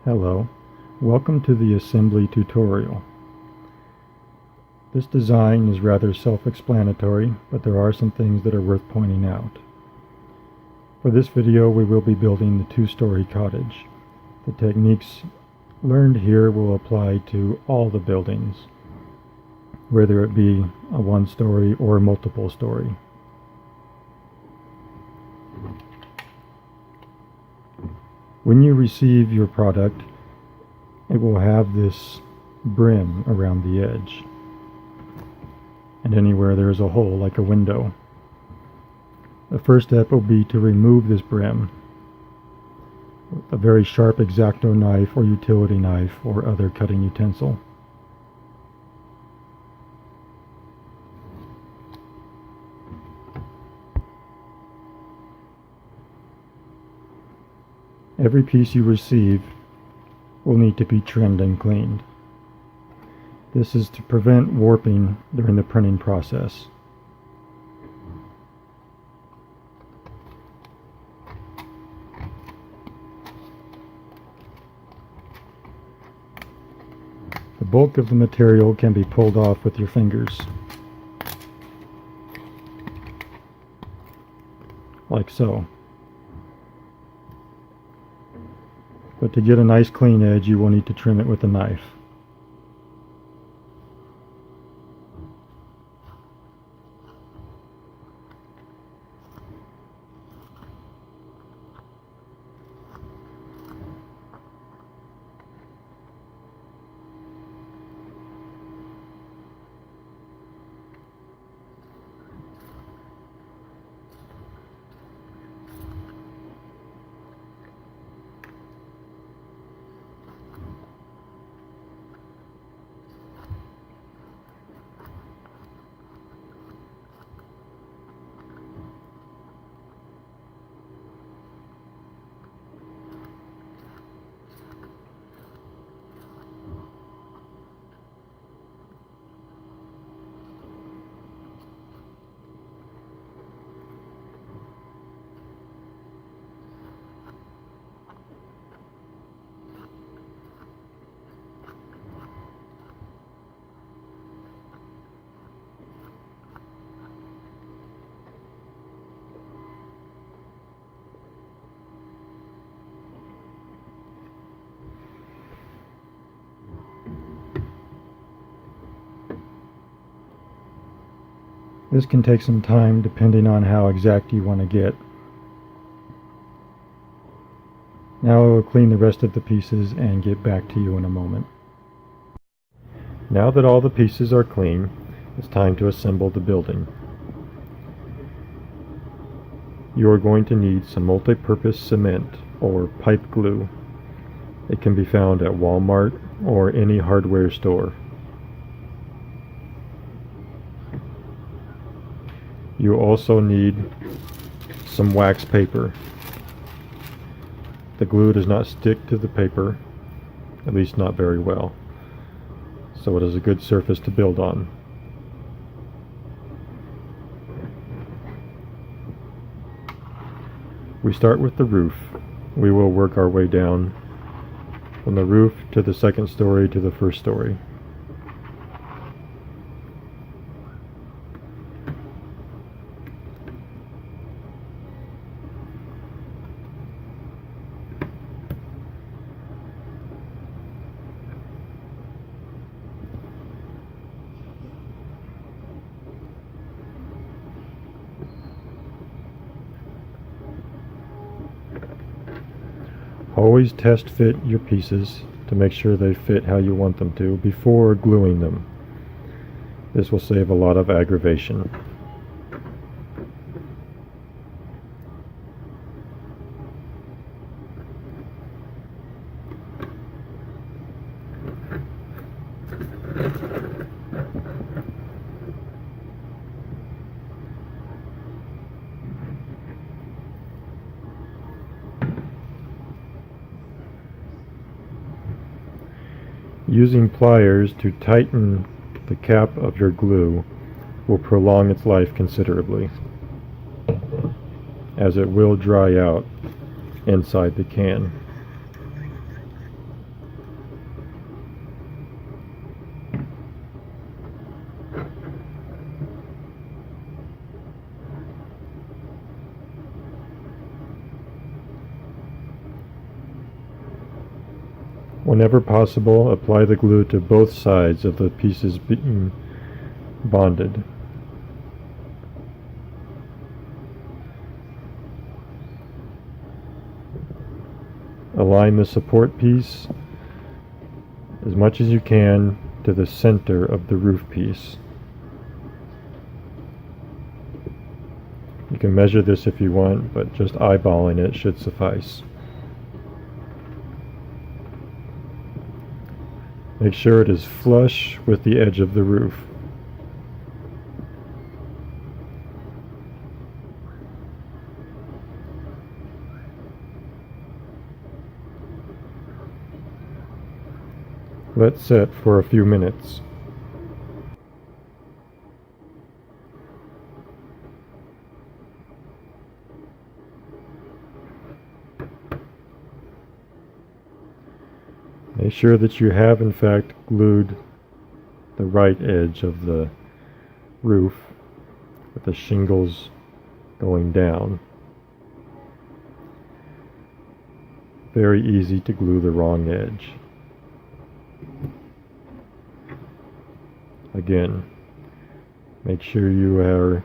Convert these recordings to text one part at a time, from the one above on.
Hello, welcome to the assembly tutorial. This design is rather self-explanatory, but there are some things that are worth pointing out. For this video, we will be building the two-story cottage. The techniques learned here will apply to all the buildings, whether it be a one-story or multiple story. When you receive your product, it will have this brim around the edge, and anywhere there is a hole like a window. The first step will be to remove this brim with a very sharp X-Acto knife or utility knife or other cutting utensil. Every piece you receive will need to be trimmed and cleaned. This is to prevent warping during the printing process. The bulk of the material can be pulled off with your fingers, like so. But to get a nice clean edge, you will need to trim it with a knife. This can take some time depending on how exact you want to get. Now I will clean the rest of the pieces and get back to you in a moment. Now that all the pieces are clean, it's time to assemble the building. You are going to need some multi-purpose cement or pipe glue. It can be found at Walmart or any hardware store. You also need some wax paper. The glue does not stick to the paper, at least not very well, so it is a good surface to build on. We start with the roof. We will work our way down from the roof to the second story to the first story. Always test fit your pieces to make sure they fit how you want them to before gluing them. This will save a lot of aggravation. Using pliers to tighten the cap of your glue will prolong its life considerably, as it will dry out inside the can. Whenever possible, apply the glue to both sides of the pieces being bonded. Align the support piece as much as you can to the center of the roof piece. You can measure this if you want, but just eyeballing it should suffice. Make sure it is flush with the edge of the roof. Let set for a few minutes. Make sure that you have in fact glued the right edge of the roof with the shingles going down. Very easy to glue the wrong edge. Again, make sure you are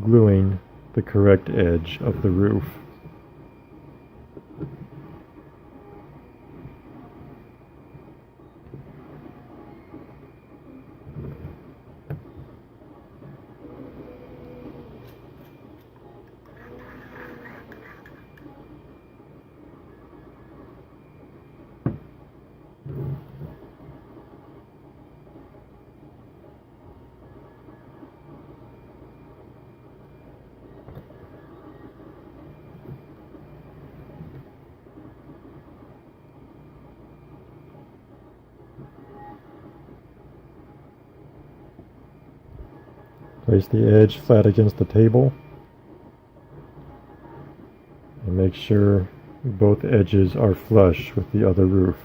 gluing the correct edge of the roof. Place the edge flat against the table and make sure both edges are flush with the other roof.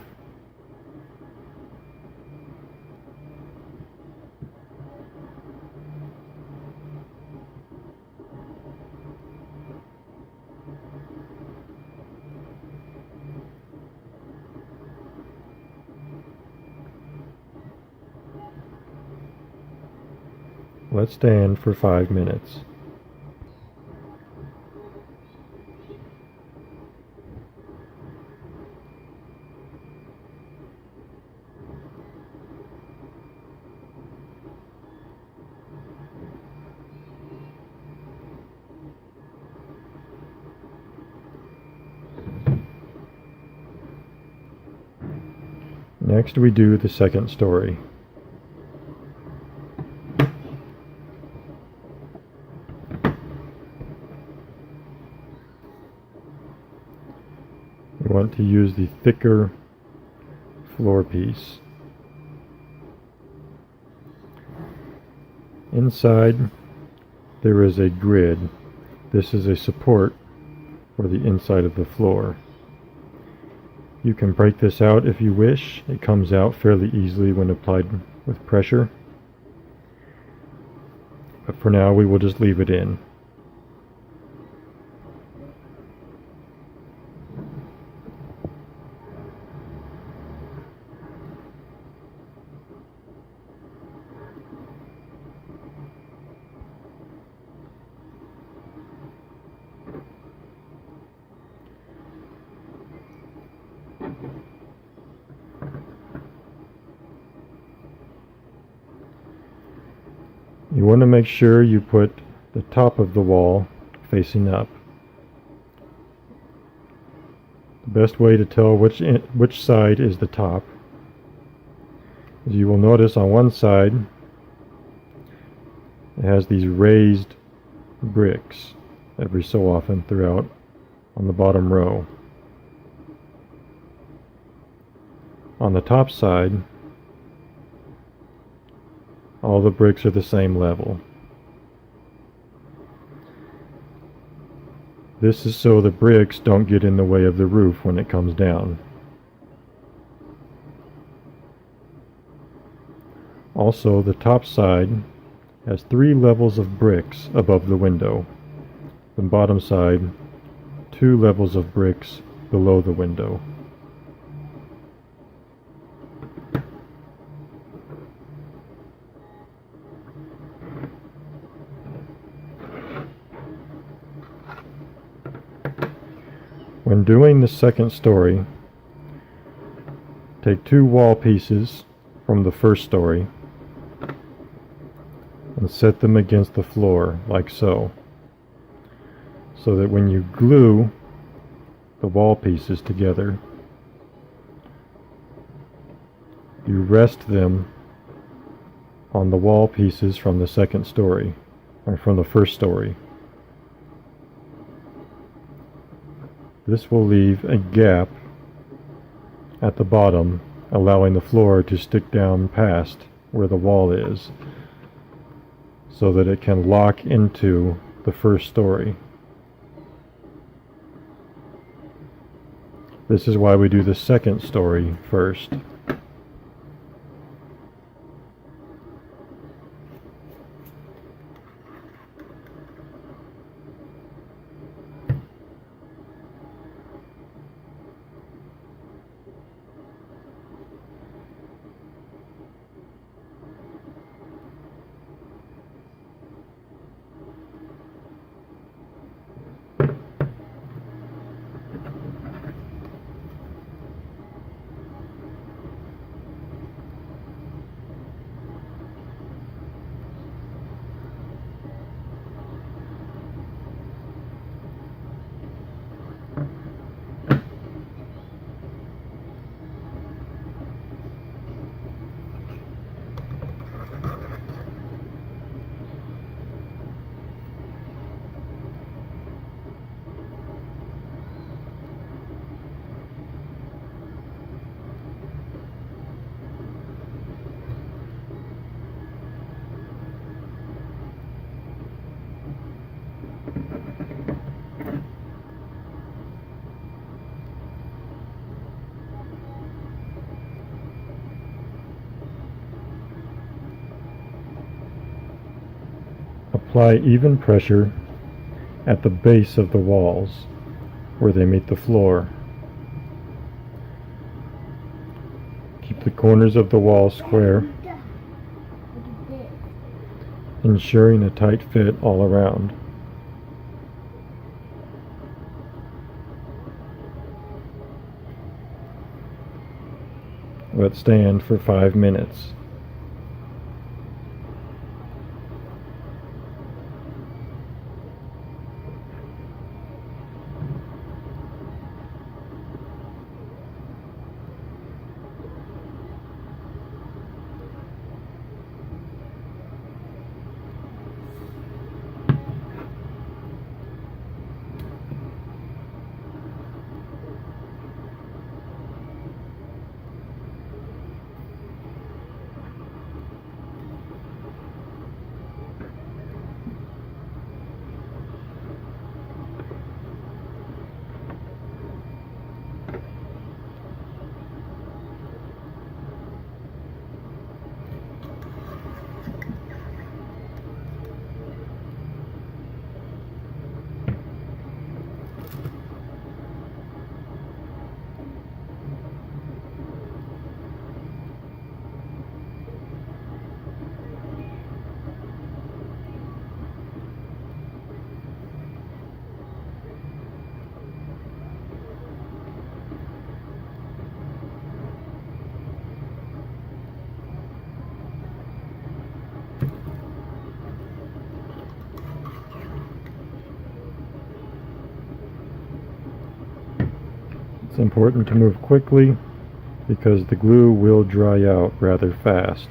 Let stand for 5 minutes. Next we do the second story. We want to use the thicker floor piece. Inside there is a grid. This is a support for the inside of the floor. You can break this out if you wish. It comes out fairly easily when applied with pressure. But for now we will just leave it in. You want to make sure you put the top of the wall facing up. The best way to tell which side is the top is you will notice on one side it has these raised bricks every so often throughout on the bottom row. On the top side, all the bricks are the same level. This is so the bricks don't get in the way of the roof when it comes down. Also, the top side has 3 levels of bricks above the window. The bottom side, 2 levels of bricks below the window. When doing the second story, take 2 wall pieces from the first story and set them against the floor like so that when you glue the wall pieces together, you rest them on the wall pieces from the second story, or from the first story. This will leave a gap at the bottom, allowing the floor to stick down past where the wall is, so that it can lock into the first story. This is why we do the second story first. Apply even pressure at the base of the walls where they meet the floor. Keep the corners of the wall square, ensuring a tight fit all around. Let stand for 5 minutes. It's important to move quickly because the glue will dry out rather fast.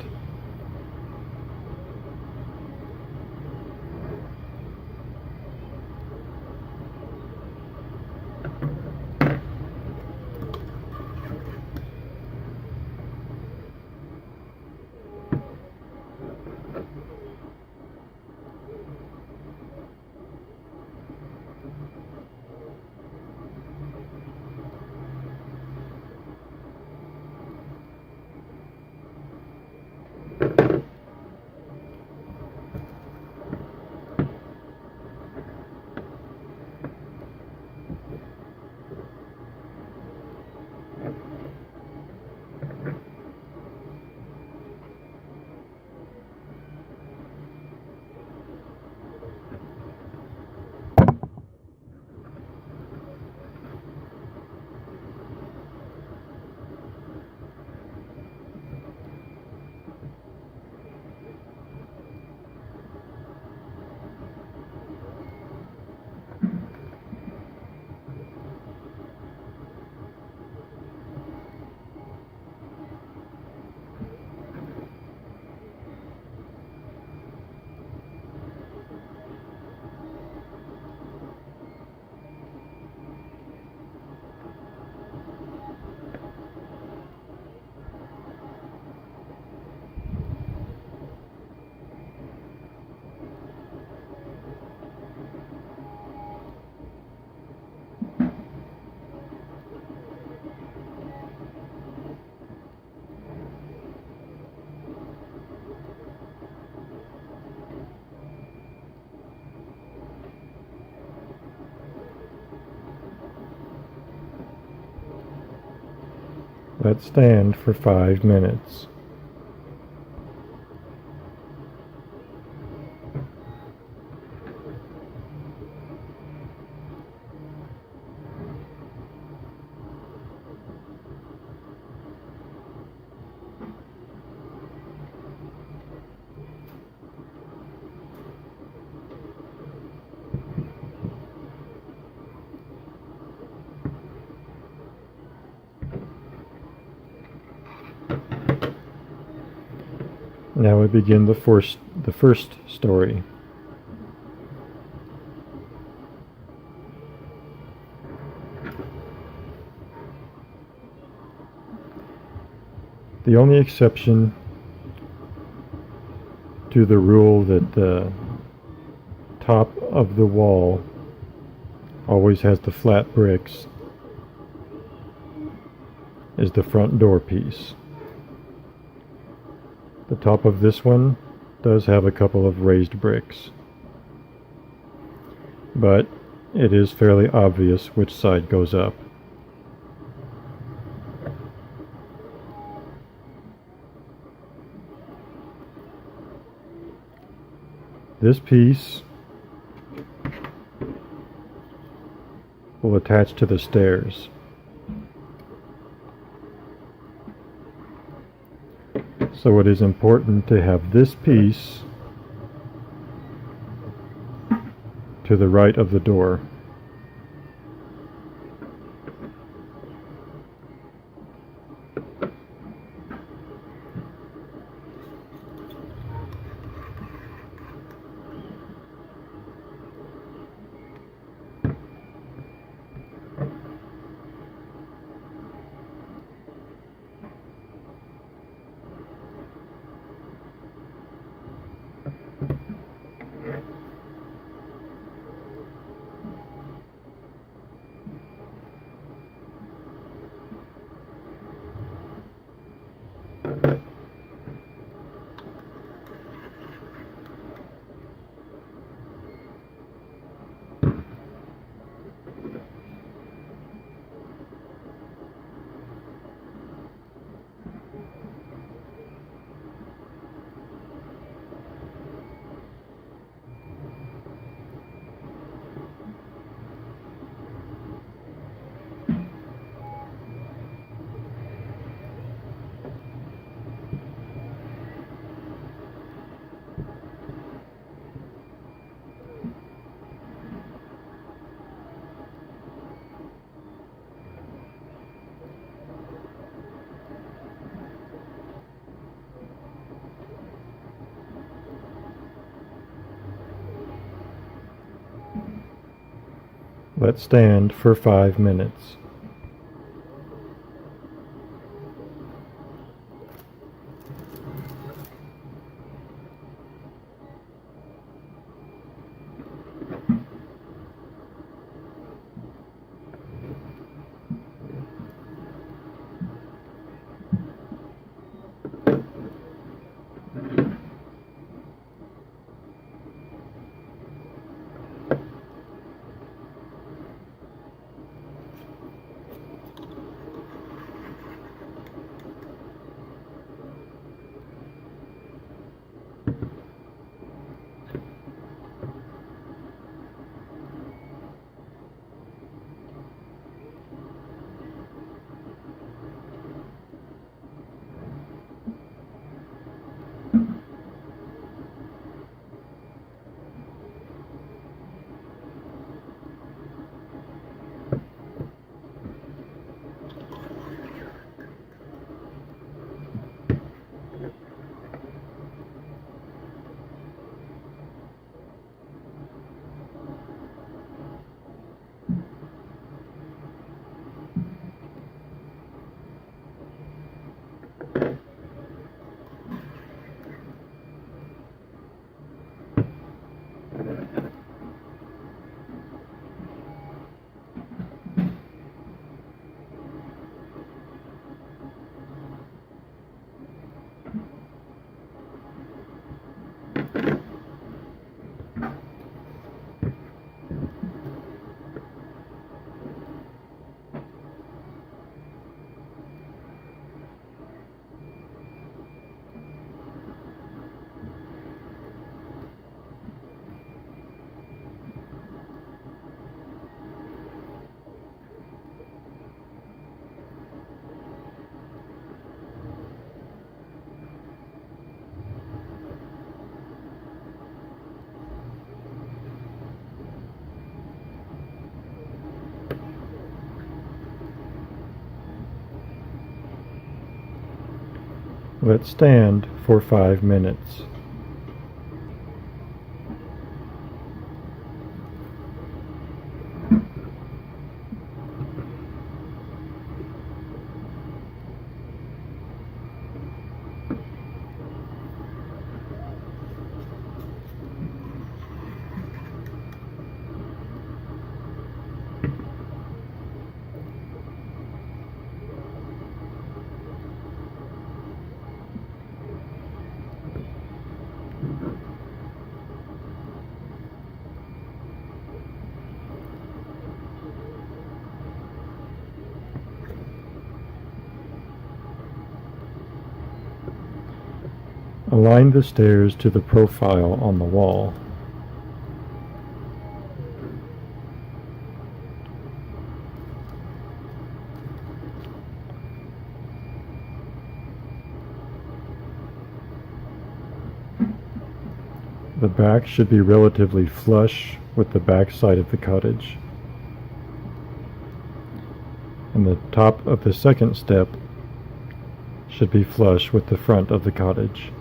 Let stand for 5 minutes. Now we begin the first story. The only exception to the rule that the top of the wall always has the flat bricks is the front door piece. The top of this one does have a couple of raised bricks, but it is fairly obvious which side goes up. This piece will attach to the stairs. So it is important to have this piece to the right of the door. Let stand for 5 minutes. Let stand for 5 minutes. Align the stairs to the profile on the wall. The back should be relatively flush with the back side of the cottage. And the top of the second step should be flush with the front of the cottage.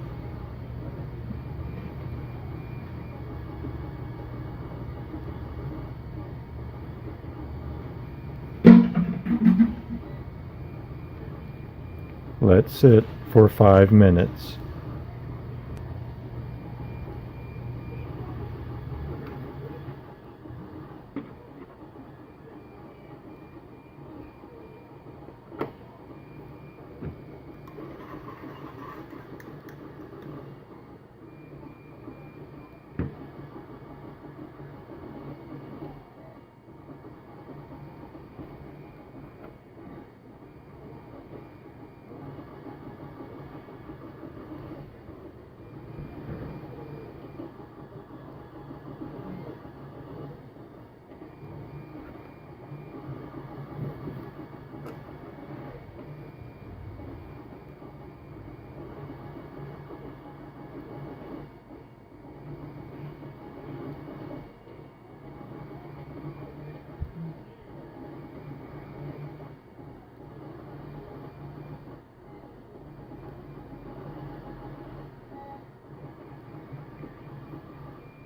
Let sit for 5 minutes.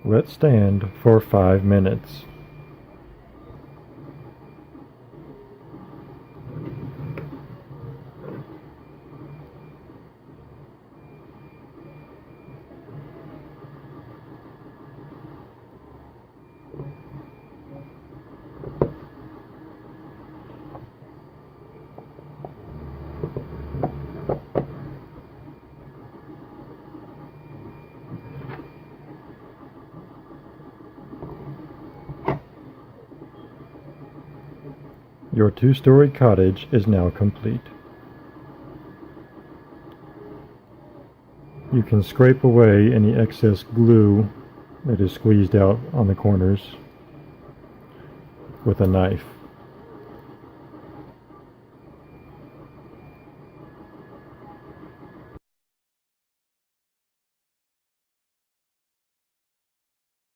Let stand for 5 minutes. Your 2-story cottage is now complete. You can scrape away any excess glue that is squeezed out on the corners with a knife.